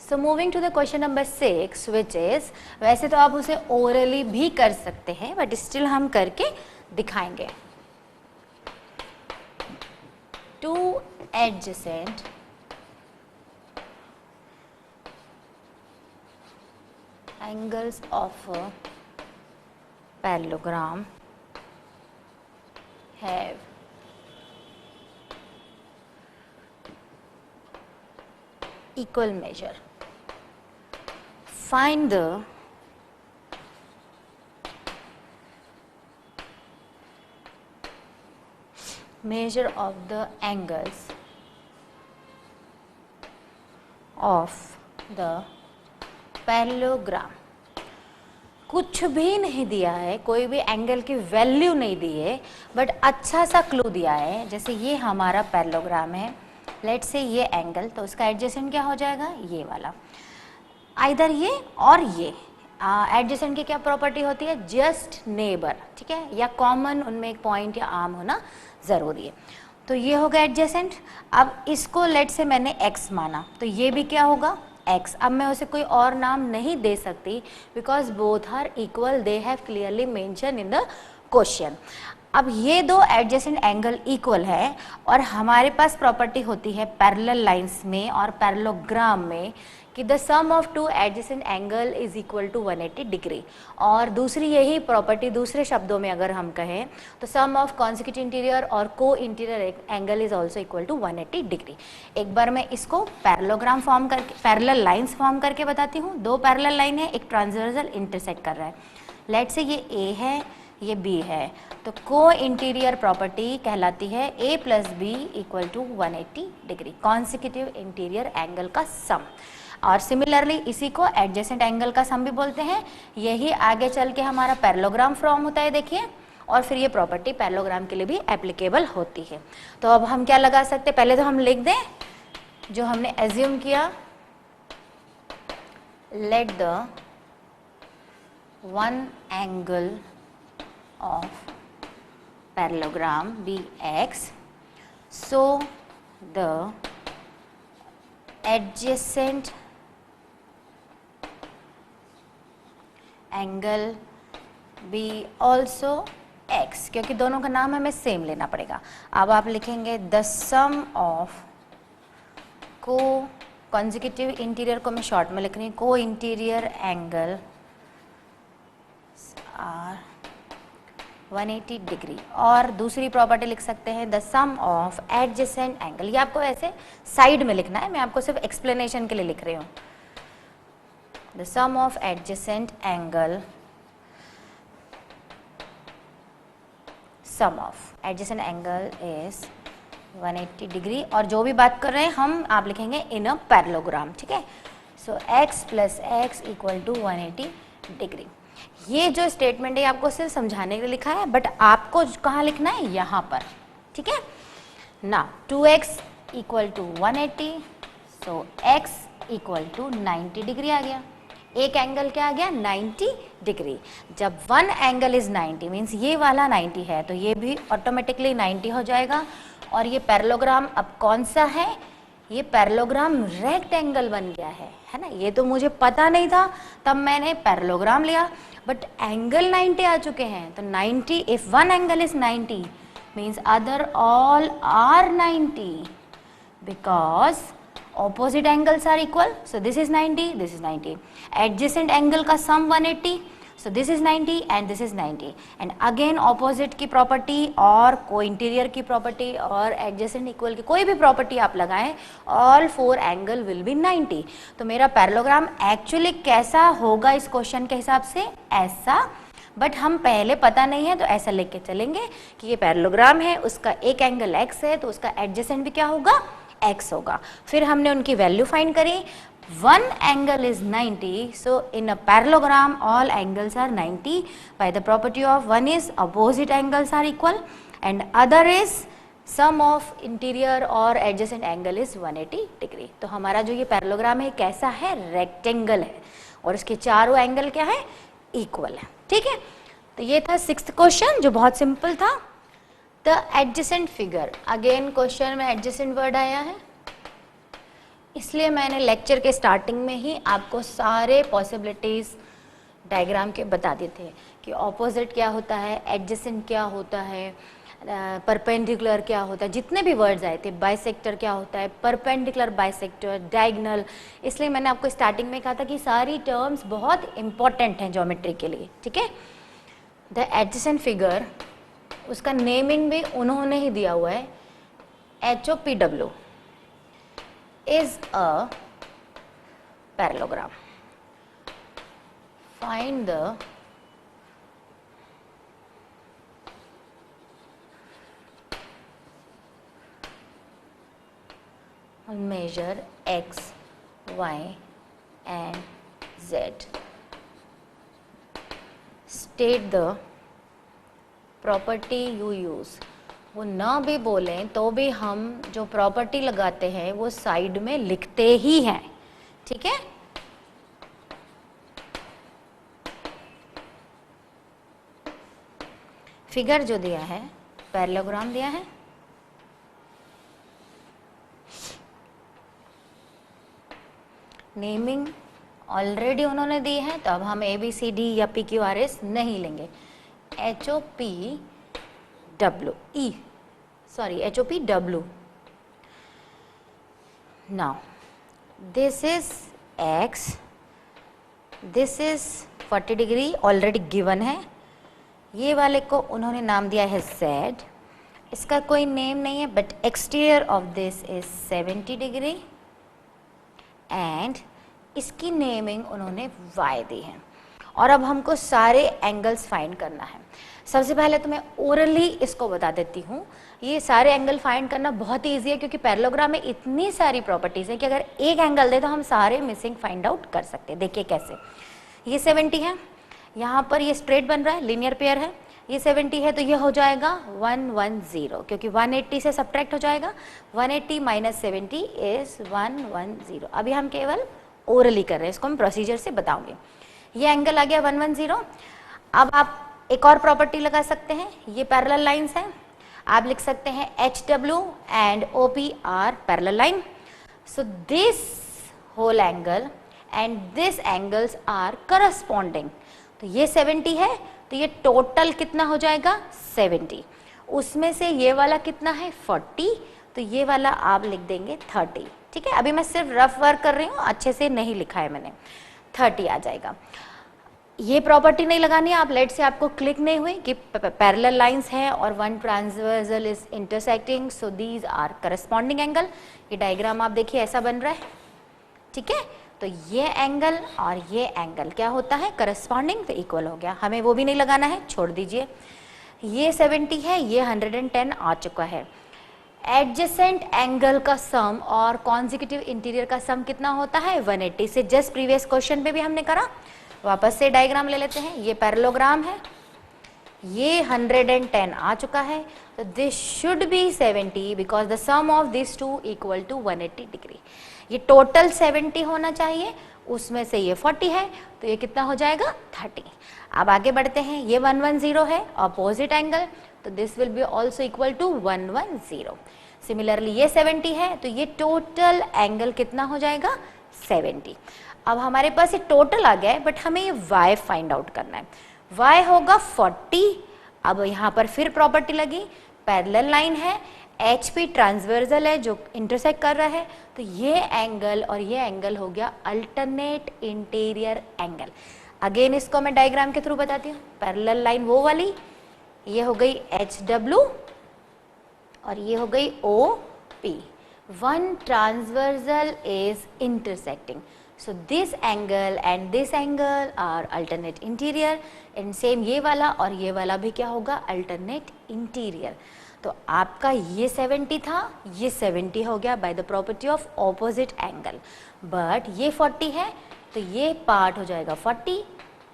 So moving to the question number 6 which is, वैसे तो आप उसे ओरली भी कर सकते हैं बट स्टिल हम करके दिखाएंगे। Two adjacent angles of a parallelogram have equal measure. Find the measure of the angles of the parallelogram. कुछ भी नहीं दिया है, कोई भी एंगल की वैल्यू नहीं दी है, बट अच्छा सा क्लू दिया है। जैसे ये हमारा पैरेललोग्राम है, लेट्स से ये एंगल, तो उसका एडजेसेंट क्या हो जाएगा, ये वाला, आइदर ये और ये। एडजेसेंट की क्या प्रॉपर्टी होती है, जस्ट नेबर, ठीक है, या कॉमन उनमें एक पॉइंट या आर्म होना जरूरी है। तो ये होगा एडजेसेंट। अब इसको लेट से मैंने x माना, तो ये भी क्या होगा, x। अब मैं उसे कोई और नाम नहीं दे सकती because both are equal, they have clearly mention in the question. अब ये दो एडजेसेंट एंगल इक्वल है और हमारे पास प्रॉपर्टी होती है पैरेलल लाइंस में और पैरेललोग्राम में कि the sum of two adjacent angle is equal to 180 degree. और दूसरी यही प्रॉपर्टी दूसरे शब्दों में अगर हम कहें तो सम ऑफ कॉन्सेक्यूटिव इंटीरियर और co-interior angle is also equal to 180 degree. एक बार मैं इसको पैरेललोग्राम फॉर्म करके, पैरेलल लाइंस फॉर्म करके बताती हूँ। दो पैरेलल लाइन है, एक ट्रांसवर्सल इंटरसेक्ट कर रहा है। लेट से ये A है, ये B है, तो को इंटीरियर प्रॉपर्टी कहलाती है A plus B equal to 180 degree, consecutive interior angle का सम। और सिमिलरली इसी को एडजेसेंट एंगल का सम भी बोलते हैं। यही आगे चल के हमारा पैरेललोग्राम फॉर्म होता है, देखिए, और फिर ये प्रॉपर्टी पैरेललोग्राम के लिए भी एप्लीकेबल होती है। तो अब हम क्या लगा सकते हैं, पहले तो हम लिख दें जो हमने एज्यूम किया, let the one angle of parallelogram be x, so the adjacent angle be also x, क्योंकि दोनों का नाम हमें सेम लेना पड़ेगा। अब आप लिखेंगे द सम ऑफ को कॉन्सेक्यूटिव इंटीरियर को मैं शॉर्ट में लिख रही हूँ, को इंटीरियर एंगल आर 180 डिग्री। और दूसरी प्रॉपर्टी लिख सकते हैं the sum of adjacent angle. ये आपको ऐसे साइड में लिखना है, मैं आपको सिर्फ एक्सप्लेनेशन के लिए लिख रही हूँ। The sum of adjacent angle, sum of adjacent angle is 180 degree. और जो भी बात कर रहे हैं हम, आप लिखेंगे इन अ पैरेललोग्राम, ठीक है। So x plus x equal to 180 degree. ये जो स्टेटमेंट है आपको सिर्फ समझाने के लिए लिखा है, बट आपको कहाँ लिखना है, यहाँ पर, ठीक है ना। 2x equal to 180, so x equal to 90 degree आ गया। एक एंगल क्या आ गया, 90 डिग्री। जब वन एंगल इज 90 मीन्स ये वाला 90 है, तो ये भी ऑटोमेटिकली 90 हो जाएगा। और ये पैरेललोग्राम अब कौन सा है, ये पैरेललोग्राम रेक्टेंगल बन गया है ना। ये तो मुझे पता नहीं था, तब मैंने पैरेललोग्राम लिया, बट एंगल 90 आ चुके हैं। तो 90, if one angle is 90 means other all are 90 because opposite angles are equal, so this is 90, this is 90. Adjacent angle का sum 180, so this is 90 and this is 90. And again opposite की property और co-interior की property और adjacent equal की कोई भी property आप लगाएं, all four angle will be 90. तो मेरा पैरेललोग्राम actually कैसा होगा इस क्वेश्चन के हिसाब से, ऐसा, बट हम पहले पता नहीं है तो ऐसा लिख के चलेंगे कि ये पैरेललोग्राम है, उसका एक एंगल x है, तो उसका एडजेसेंट भी क्या होगा, x होगा। फिर हमने उनकी वैल्यू फाइंड करी, one angle is 90, so in a parallelogram all angles are 90 by the property of one is opposite angles are equal and other is sum of interior और एडजेसेंट एंगल इज 180 डिग्री। तो हमारा जो ये parallelogram है कैसा है, rectangle है, और इसके चारों एंगल क्या है, इक्वल है, ठीक है। तो ये था 6th क्वेश्चन जो बहुत सिंपल था। The adjacent figure, again question में एडजेसेंट वर्ड आया है, इसलिए मैंने लेक्चर के स्टार्टिंग में ही आपको सारे पॉसिबिलिटीज़ डायग्राम के बता दिए थे कि ऑपोजिट क्या होता है, एडजेसेंट क्या होता है, परपेंडिकुलर क्या होता है, जितने भी वर्ड्स आए थे, बाइसेक्टर क्या होता है, परपेंडिकुलर बाइसेक्टर, डायगोनल। इसलिए मैंने आपको स्टार्टिंग में कहा था कि सारी टर्म्स बहुत इंपॉर्टेंट हैं ज्योमेट्री के लिए, ठीक है। द एडजेसेंट फिगर, उसका नेमिंग भी उन्होंने ही दिया हुआ है, HOPW is a parallelogram. Find the measure x, y and z. State the property you use. वो ना भी बोलें तो भी हम जो प्रॉपर्टी लगाते हैं वो साइड में लिखते ही हैं, ठीक है। फिगर जो दिया है, पैरेललोग्राम दिया है, नेमिंग ऑलरेडी उन्होंने दी है, तो अब हम ABCD या PQRS नहीं लेंगे। HOPW. Now this is x, this is 40 degree already given है, ये वाले को उन्होंने नाम दिया है z, इसका कोई नेम नहीं है, but exterior of this is 70 degree and इसकी नेमिंग उन्होंने y दी है। और अब हमको सारे एंगल्स फाइंड करना है। सबसे पहले तो मैं ओरली इसको बता देती हूँ, ये सारे एंगल फाइंड करना बहुत ही ईजी है, क्योंकि पैरेललोग्राम में इतनी सारी प्रॉपर्टीज है कि अगर एक एंगल दे तो हम सारे मिसिंग फाइंड आउट कर सकते हैं। देखिए कैसे, ये 70 है, यहाँ पर ये स्ट्रेट बन रहा है, लीनियर पेयर है, ये 70 है तो ये हो जाएगा 110, क्योंकि 180 से सब्ट्रैक्ट हो जाएगा, 180 माइनस 70 इज 110। अभी हम केवल ओरली कर रहे हैं, इसको हम प्रोसीजर से बताऊंगे। ये एंगल आ गया 110। अब आप एक और प्रॉपर्टी लगा सकते हैं, ये पैरेलल लाइंस हैं, आप लिख सकते हैं HW and OP are parallel line, so this whole angle and this angles are corresponding. तो ये 70 है तो ये टोटल कितना हो जाएगा 70, उसमें से ये वाला कितना है 40, तो ये वाला आप लिख देंगे 30, ठीक है। अभी मैं सिर्फ रफ वर्क कर रही हूँ, अच्छे से नहीं लिखा है मैंने, 30 आ जाएगा। ये प्रॉपर्टी नहीं लगानी है, आप लेट से आपको क्लिक नहीं हुई कि पैरेलल लाइंस है और one transversal is intersecting, so these are corresponding angle. ये डायग्राम आप देखिए ऐसा बन रहा है, ठीक है। तो ये एंगल और ये एंगल क्या होता है करस्पॉन्डिंग, तो इक्वल हो गया, हमें वो भी नहीं लगाना है, छोड़ दीजिए। ये 70 है, ये 110 आ चुका है। एडजेसेंट एंगल का सम और कॉन्जिक्यूटिव इंटीरियर का सम कितना होता है 180 से, जस्ट प्रीवियस क्वेश्चन पे भी हमने करा। वापस से डायग्राम ले लेते हैं, ये पैरेललोग्राम है, ये 110 आ चुका है, तो this should be 70 because the sum of this two equal to 180 degree. ये टोटल 70 होना चाहिए, उसमें से ये 40 है तो ये कितना हो जाएगा 30। अब आगे बढ़ते हैं, ये 110 है अपोजिट एंगल, तो this will be also equal to 110। Similarly ये 70 है तो ये टोटल एंगल कितना हो जाएगा 70। अब हमारे पास ये टोटल आ गया है, बट हमें ये y फाइंड आउट करना है। y होगा 40। अब यहाँ पर फिर प्रॉपर्टी लगी, पैरेलल लाइन है, HP ट्रांसवर्सल है जो इंटरसेक्ट कर रहा है, तो ये एंगल और ये एंगल हो गया अल्टरनेट इंटीरियर एंगल। अगेन इसको मैं डायग्राम के थ्रू बताती हूँ। पैरेलल लाइन वो वाली, ये हो गई HW और ये हो गई OP। One transversal is intersecting, so this angle and this angle are alternate interior, and same ये वाला और ये वाला भी क्या होगा alternate interior। तो आपका ये 70 था, ये 70 हो गया by the property of opposite angle, but ये 40 है तो ये पार्ट हो जाएगा 40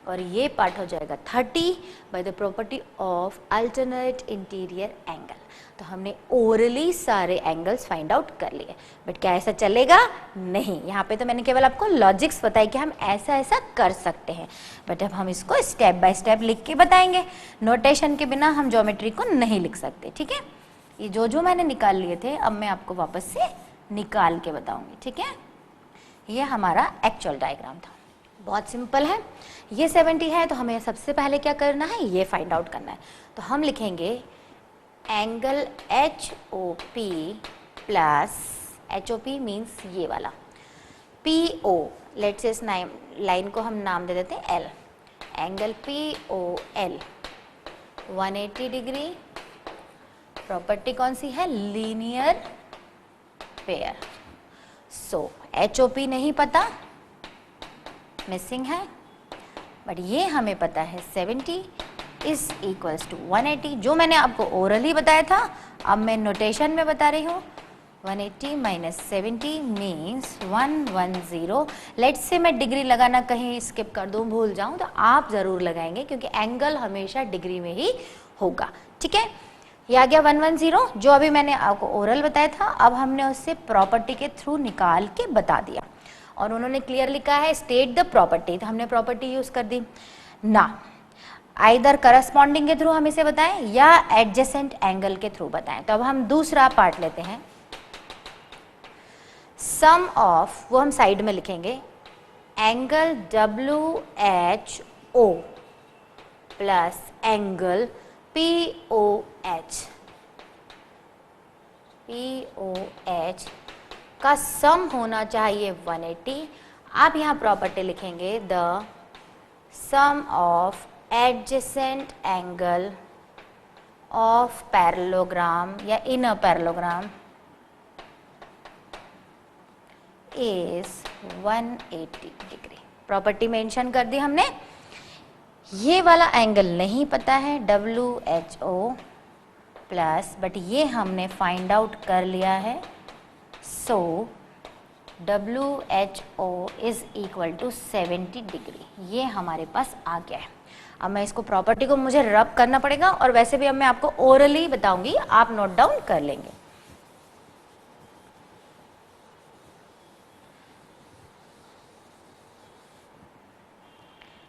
और ये पार्ट हो जाएगा 30 by the property of alternate interior angle। तो हमने ओरली सारे एंगल्स फाइंड आउट कर लिए, बट क्या ऐसा चलेगा नहीं। यहाँ पे तो मैंने केवल आपको लॉजिक्स बताई कि हम ऐसा ऐसा कर सकते हैं, बट अब हम इसको स्टेप बाय स्टेप लिख के बताएंगे। नोटेशन के बिना हम ज्योमेट्री को नहीं लिख सकते, ठीक है। ये जो मैंने निकाल लिए थे अब मैं आपको वापस से निकाल के बताऊंगी, ठीक है। ये हमारा एक्चुअल डायग्राम था। बहुत सिंपल है। ये 70 है तो हमें सबसे पहले क्या करना है, ये फाइंड आउट करना है। तो हम लिखेंगे angle HOP plus, HOP means ये वाला, PO, लेट्स से इस लाइन को हम नाम दे देते हैं L, angle POL 180 degree. Property कौन सी है, लीनियर पेयर। सो HOP नहीं पता, मिसिंग है, बट ये हमें पता है 70 इज इक्वल्स टू 180, जो मैंने आपको ओरली बताया था, अब मैं नोटेशन में बता रही हूँ। 180 माइनस 70 मीन्स 110। लेट्स से मैं डिग्री लगाना कहीं स्किप कर दूँ, भूल जाऊँ, तो आप ज़रूर लगाएंगे क्योंकि एंगल हमेशा डिग्री में ही होगा। ठीक है, ये आ गया 110, जो अभी मैंने आपको ओरल बताया था, अब हमने उससे प्रॉपर्टी के थ्रू निकाल के बता दिया। और उन्होंने क्लियर लिखा है स्टेट द प्रॉपर्टी, तो हमने प्रॉपर्टी यूज कर दी ना, आइदर करस्पॉन्डिंग के थ्रू हम इसे बताएं या एडजेसेंट एंगल के थ्रू बताएं। तो अब हम दूसरा पार्ट लेते हैं, सम ऑफ, वो हम साइड में लिखेंगे, angle WHO plus angle POH का सम होना चाहिए 180। आप यहाँ प्रॉपर्टी लिखेंगे the sum of adjacent angle of parallelogram या inner parallelogram is 180 degree. Property mention कर दी हमने। ये वाला एंगल नहीं पता है WHO प्लस, बट ये हमने फाइंड आउट कर लिया है। So WHO is equal to 70 degree, ये हमारे पास आ गया है। अब मैं इसको प्रॉपर्टी को मुझे रब करना पड़ेगा, और वैसे भी अब मैं आपको ओरली बताऊंगी, आप नोट डाउन कर लेंगे।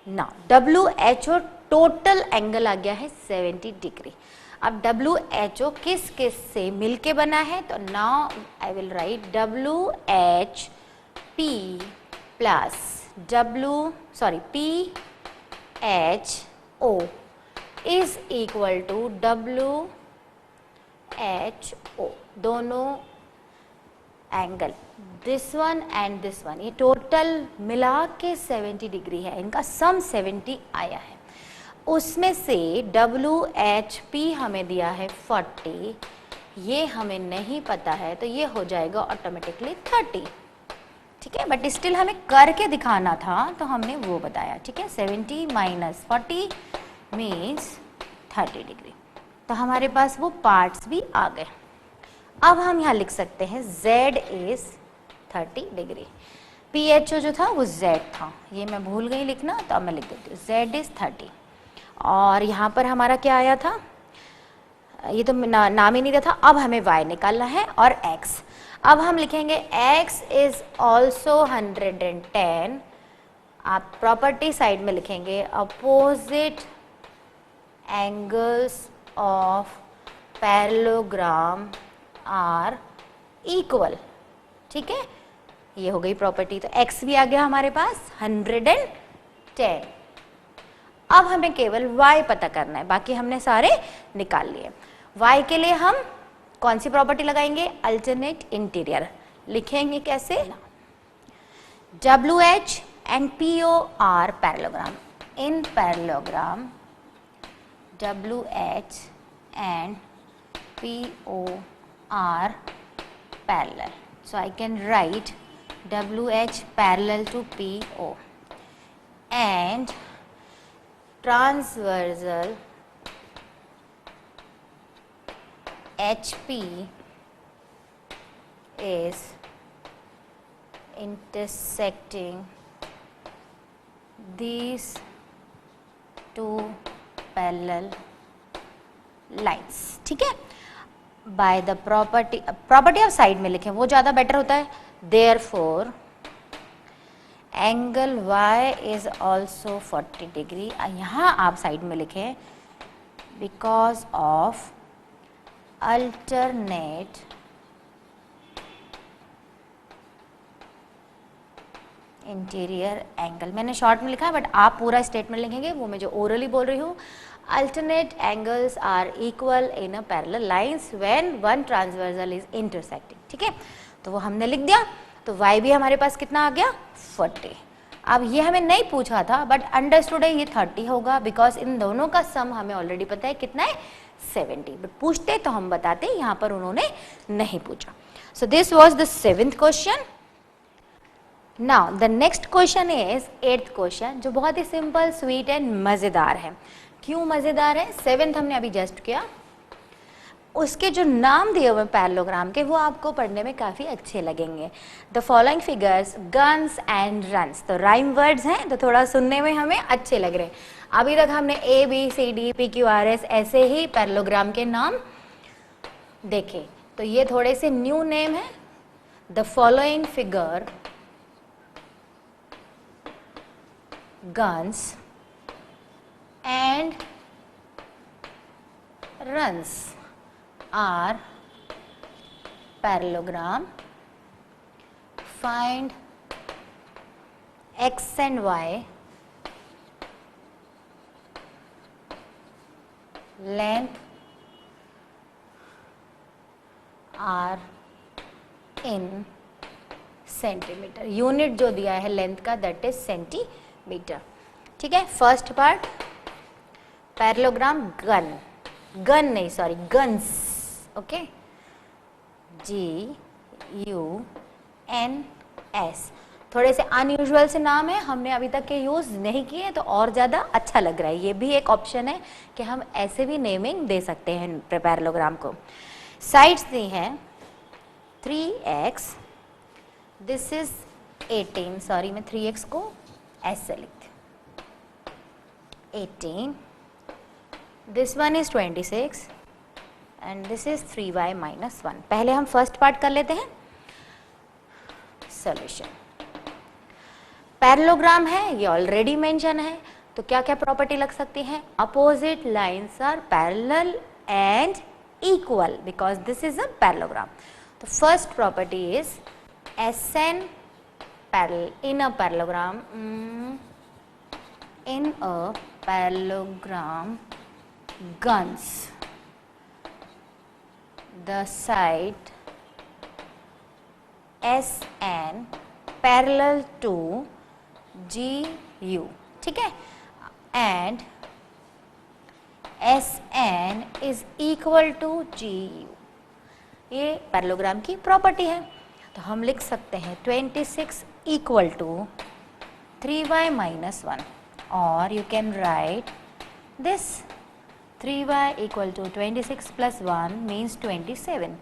ना WHO टोटल एंगल आ गया है 70 डिग्री। अब WHO किस किस से मिलके बना है, तो now I will write WHP plus PHO is equal to WHO, दोनों angle this one and this one, ये टोटल मिला के 70 डिग्री है, इनका सम 70 आया है। उसमें से WHP हमें दिया है 40, ये हमें नहीं पता है, तो ये हो जाएगा ऑटोमेटिकली 30। ठीक है, बट स्टिल हमें करके दिखाना था, तो हमने वो बताया। ठीक है, 70 माइनस 40 मीन्स 30 डिग्री। तो हमारे पास वो पार्ट्स भी आ गए। अब हम यहाँ लिख सकते हैं Z इज 30 डिग्री। PHO जो था वो Z था, ये मैं भूल गई लिखना, तो अब मैं लिख देती हूँ Z इज 30। और यहाँ पर हमारा क्या आया था, ये तो नाम ही नहीं दिया था। अब हमें Y निकालना है और X। अब हम लिखेंगे X इज ऑल्सो 110। आप प्रॉपर्टी साइड में लिखेंगे opposite angles of parallelogram are equal. ठीक है, ये हो गई प्रॉपर्टी। तो x भी आ गया हमारे पास 110। अब हमें केवल y पता करना है, बाकी हमने सारे निकाल लिए। y के लिए हम कौन सी प्रॉपर्टी लगाएंगे, अल्टरनेट इंटीरियर। लिखेंगे कैसे, WH and PO are parallelogram. In parallelogram WH and PO are parallel, so I can write WH parallel to PO and transversal HP is intersecting these two parallel lines। ठीक है, bye the property of side में लिखें, वो ज़्यादा better होता है। Therefore angle Y is also 40 degree. यहाँ आप साइड में लिखें because of alternate interior angle, मैंने शॉर्ट में लिखा है बट आप पूरा स्टेटमेंट लिखेंगे, वो मैं जो ओरली बोल रही हूँ। Alternate angles are equal in a parallel lines when one transversal is intersecting, ठीक है, तो वो हमने लिख दिया। तो y भी हमारे पास कितना आ गया 40। अब ये हमें नहीं पूछा था बट अंडरस्टूड है ये 30 होगा, बिकॉज इन दोनों का सम हमें ऑलरेडी पता है कितना है 70, बट पूछते तो हम बताते, यहाँ पर उन्होंने नहीं पूछा। So this was the 7th question. Now the next question is 8th question, जो बहुत ही सिंपल, स्वीट एंड मजेदार है। क्यों मजेदार है? 7th हमने अभी जस्ट किया, उसके जो नाम दिए हुए पैरेललोग्राम के वो आपको पढ़ने में काफ़ी अच्छे लगेंगे। The following figures guns and runs, तो राइम वर्ड्स हैं तो थोड़ा सुनने में हमें अच्छे लग रहे हैं। अभी तक हमने ABCD PQRS ऐसे ही पैरेललोग्राम के नाम देखे, तो ये थोड़े से न्यू नेम है। The following figure guns and runs are parallelogram. Find x and y, length are in centimetre. Unit जो दिया है लेंथ का दैट इज सेंटीमीटर, ठीक है। First part parallelogram gun, gun नहीं सॉरी गन्स, ओके, GUNS। थोड़े से अनयूजुअल से नाम है, हमने अभी तक के यूज नहीं किए तो और ज़्यादा अच्छा लग रहा है। ये भी एक ऑप्शन है कि हम ऐसे भी नेमिंग दे सकते हैं पैरेललोग्राम को। साइड्स दी हैं 3x, दिस इज 18, सॉरी मैं 3x को ऐसे लिखती हूँ, 18, this one is 26 and this is 3y - 1। पहले हम फर्स्ट पार्ट कर लेते हैं, सॉल्यूशन। पैरेललोग्राम है, ये ऑलरेडी मेंशन है, तो क्या क्या प्रॉपर्टी लग सकती है? Opposite lines are parallel and equal because this is a parallelogram. तो first property is SN parallel in a parallelogram, in a parallelogram guns, the side SN parallel to GU, ठीक है, and SN is equal to GU। ये parallelogram की property है, तो हम लिख सकते हैं 26 equal to 3y - 1, और you can write this 3y equal to 26 plus 1 means 27.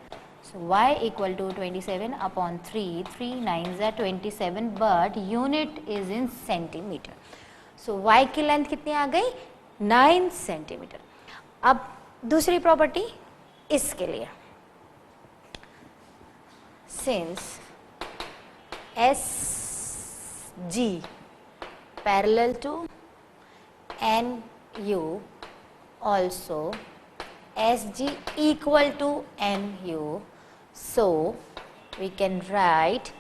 So y equal to 27 upon 3, 3 9s are 27, but unit is in centimeter. So y की लेंथ कितनी आ गई? 9 सेंटीमीटर। अब दूसरी प्रॉपर्टी इसके लिए, since SG parallel to NU, also SG equal to NU, so we can write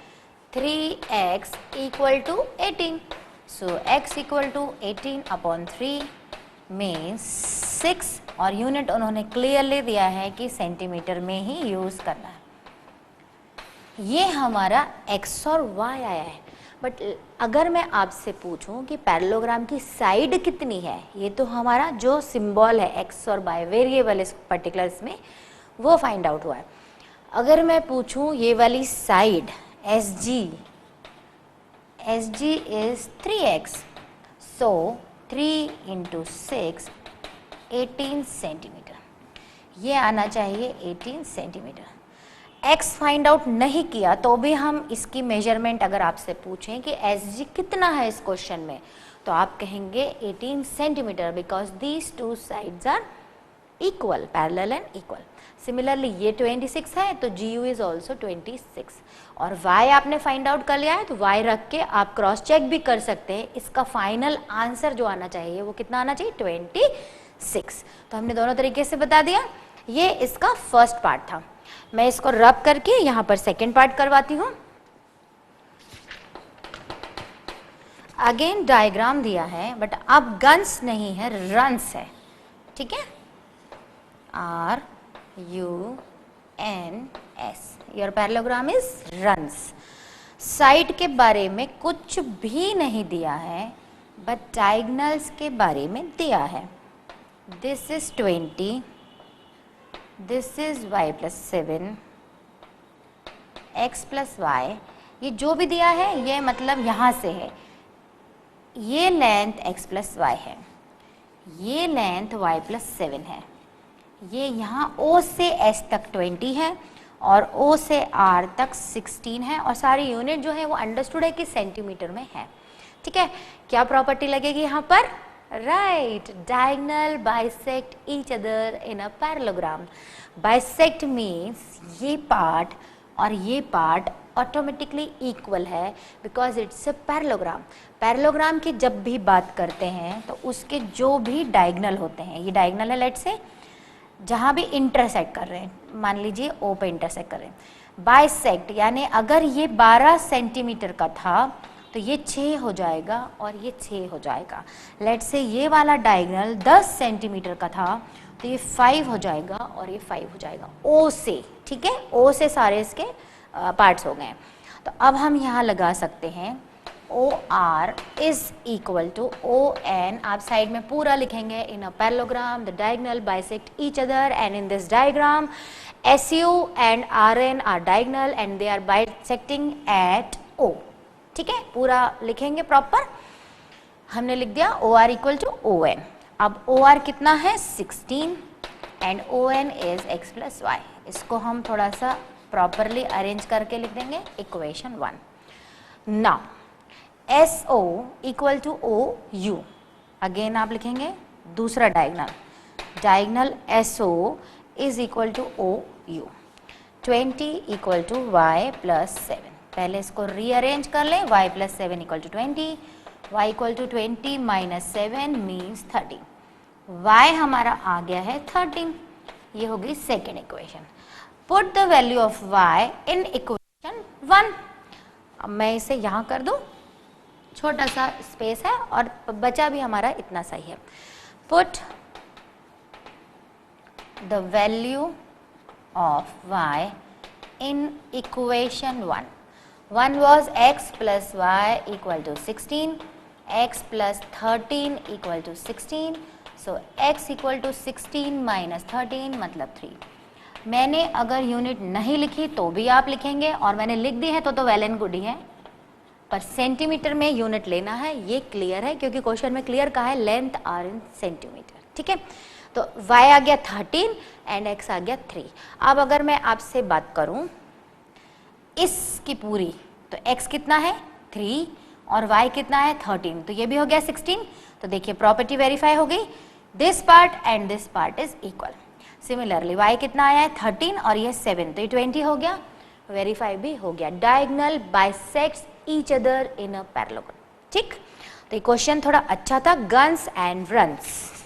3x equal to 18. So x equal to 18 upon 3 means 6, और unit उन्होंने clearly दिया है कि सेंटीमीटर में ही यूज करना है। ये हमारा x और y आया है, बट अगर मैं आपसे पूछूं कि पैरेललोग्राम की साइड कितनी है, ये तो हमारा जो सिंबल है x और y वेरिएबल इस पर्टिकुलर इसमें वो फाइंड आउट हुआ है। अगर मैं पूछूं ये वाली side SG is 3x, so 3 × 6 18 centimetre, ये आना चाहिए 18 सेंटीमीटर। x फाइंड आउट नहीं किया तो भी हम इसकी मेजरमेंट अगर आपसे पूछें कि SG कितना है इस क्वेश्चन में, तो आप कहेंगे 18 centimetre because these two sides are equal, parallel and equal. Similarly ये 26 है तो GU इज ऑल्सो 26, और y आपने फाइंड आउट कर लिया है तो y रख के आप क्रॉस चेक भी कर सकते हैं। इसका फाइनल आंसर जो आना चाहिए वो कितना आना चाहिए? 26। तो हमने दोनों तरीके से बता दिया। ये इसका फर्स्ट पार्ट था। मैं इसको रब करके यहाँ पर सेकेंड पार्ट करवाती हूँ। अगेन डायग्राम दिया है बट अब गन्स नहीं है, रन्स है, ठीक है, RUNS, your parallelogram is runs. Side के बारे में कुछ भी नहीं दिया है बट डायगनल्स के बारे में दिया है। This is 20, this is y plus 7, x plus y, ये जो भी दिया है ये मतलब यहाँ से है, ये लेंथ x प्लस वाई है, ये लेंथ y प्लस 7 है, ये यहाँ O से S तक 20 है और O से R तक 16 है और सारी यूनिट जो है वो अंडरस्टूड है कि सेंटीमीटर में है, ठीक है। क्या प्रॉपर्टी लगेगी यहाँ पर? Right, diagonal bisect each other in a parallelogram. Bisect means ये पार्ट और ये पार्ट ऑटोमेटिकली इक्वल है because it's a parallelogram. Parallelogram की जब भी बात करते हैं तो उसके जो भी डायगोनल होते हैं, ये डायगोनल है लेट्स से, जहाँ भी इंटरसेक्ट कर रहे हैं, मान लीजिए O पे इंटरसेक्ट कर रहे हैं, बाइसेक्ट यानी अगर ये 12 सेंटीमीटर का था तो ये 6 हो जाएगा और ये 6 हो जाएगा। लेट्स से ये वाला डायगोनल 10 सेंटीमीटर का था तो ये 5 हो जाएगा और ये 5 हो जाएगा O से, ठीक है, O से सारे इसके पार्ट्स हो गए। तो अब हम यहाँ लगा सकते हैं OR is equal to ON, आप साइड में पूरा लिखेंगे, in a parallelogram the diagonal bisect each other and in this diagram SU and RN are diagonal and they are bisecting at O, ठीक है, पूरा लिखेंगे प्रॉपर। हमने लिख दिया OR इक्वल टू ON। अब OR कितना है? 16 and ON is x plus y. इसको हम थोड़ा सा प्रॉपरली अरेंज करके लिख देंगे, equation 1। Now SO equal to OU, again आप लिखेंगे दूसरा diagonal, diagonal SO is equal to OU, 20 equal to y plus 7। पहले इसको रीअरेंज कर लें, y plus 7 equal to 20, y equal to 20 minus 7 means 30, y हमारा आ गया है 13, ये होगी second equation. Put the value of y in equation 1। अब मैं इसे यहाँ कर दूँ, छोटा सा स्पेस है और बचा भी हमारा इतना सही है। Put the value of y in equation 1। 1 was x plus y equal to 16, x plus 13 equal to 16, so x equal to 16 minus 13 मतलब 3। मैंने अगर यूनिट नहीं लिखी तो भी आप लिखेंगे और मैंने लिख दी है तो वेल एंड गुड ही है, पर सेंटीमीटर में यूनिट लेना है, ये क्लियर है क्योंकि क्वेश्चन में क्लियर कहा है लेंथ आर इन सेंटीमीटर, ठीक है। तो y आ गया 13 एंड x आ गया 3। अब अगर मैं आपसे बात करूं इसकी पूरी, तो x कितना है 3 और y कितना है 13, तो ये भी हो गया 16। तो देखिए प्रॉपर्टी वेरीफाई हो गई, this part and this part is equal. Similarly y कितना आया है 13 और ये 7, तो ये 20 हो गया, वेरीफाई भी हो गया। Diagonal bisects each other in a parallelogram, ठीक। तो ये क्वेश्चन थोड़ा अच्छा था, गन्स एंड रन्स।